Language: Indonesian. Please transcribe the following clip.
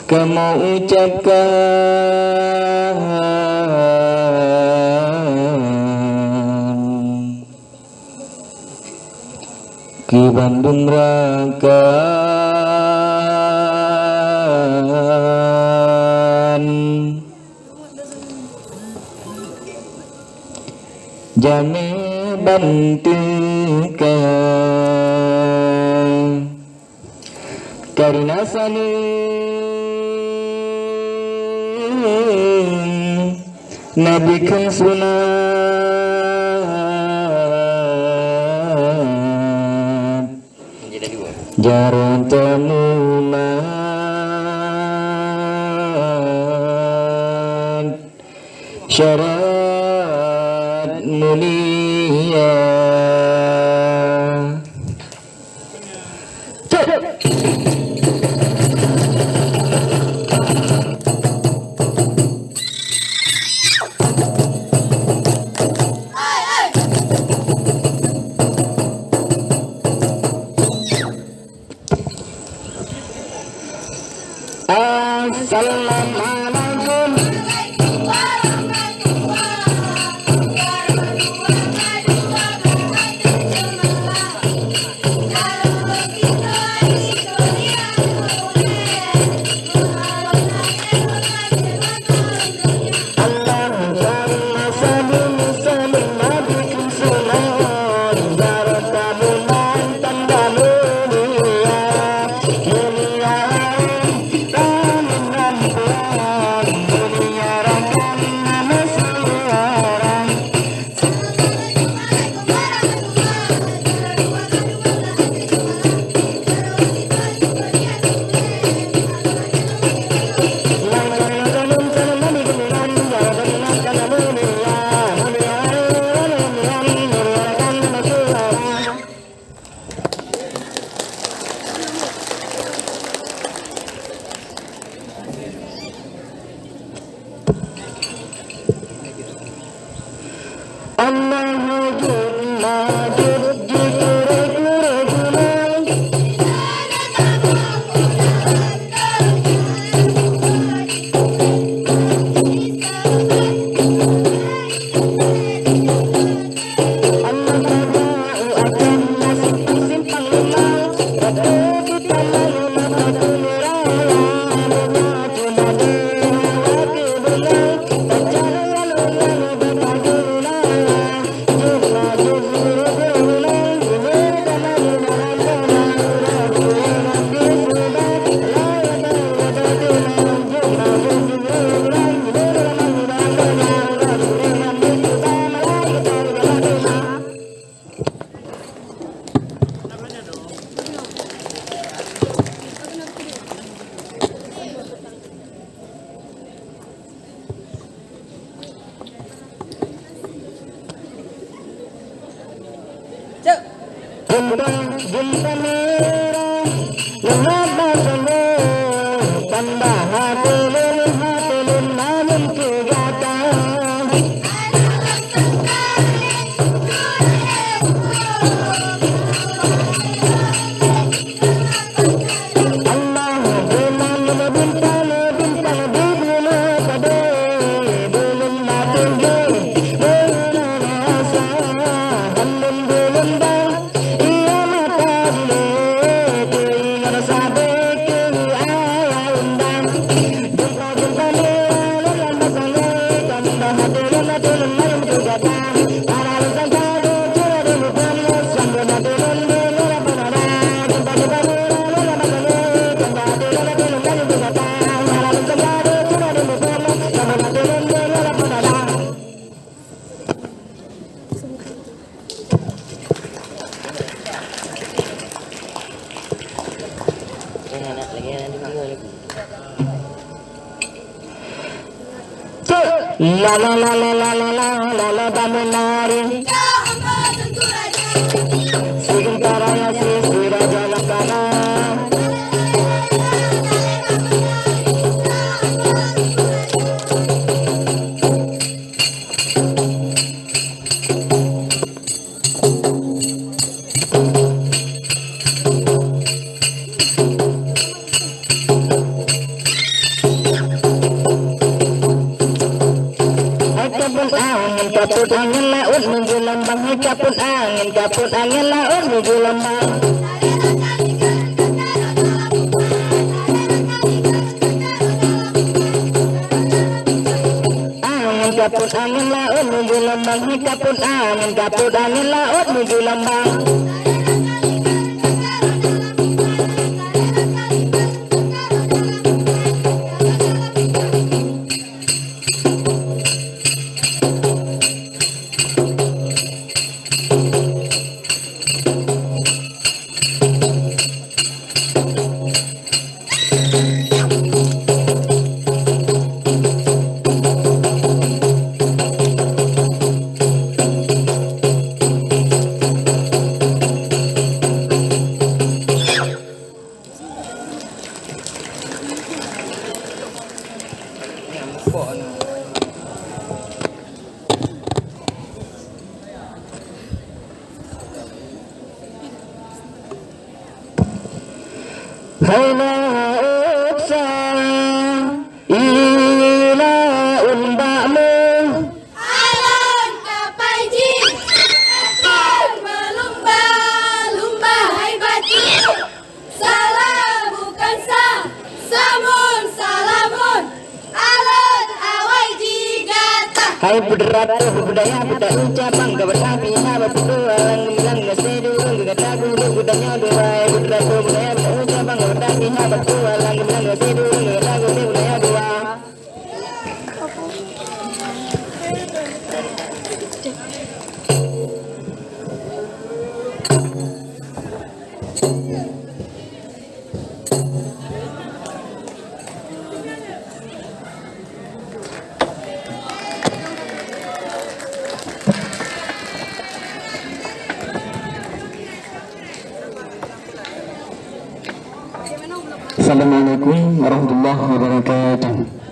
Kamu ucapkan Ki Bandung Raka Jami bantika Karina saling Nabi kan sunat Jaran temuman Syarat mulia Assalamualaikum La la la la la la la la la Taminari Sementara ya si Raja Lakana angin kaput angin laut menuju lembang. Angin kaput angin laut menuju lembang, kaput angin laut menuju lembang. Haina uksa ila umbakmu alon kapai jin akan melumba-lumba hai batu salah bukan samun salamun alon awai jigata. hai budrat budaya budak ucapan kebersapi nama berdua lang ngesedu gatagu budanya dua budrat budaya budak ucapan kebersapi nama berdua lang ngesedu gatagu budaya dua. Assalamualaikum warahmatullahi wabarakatuh.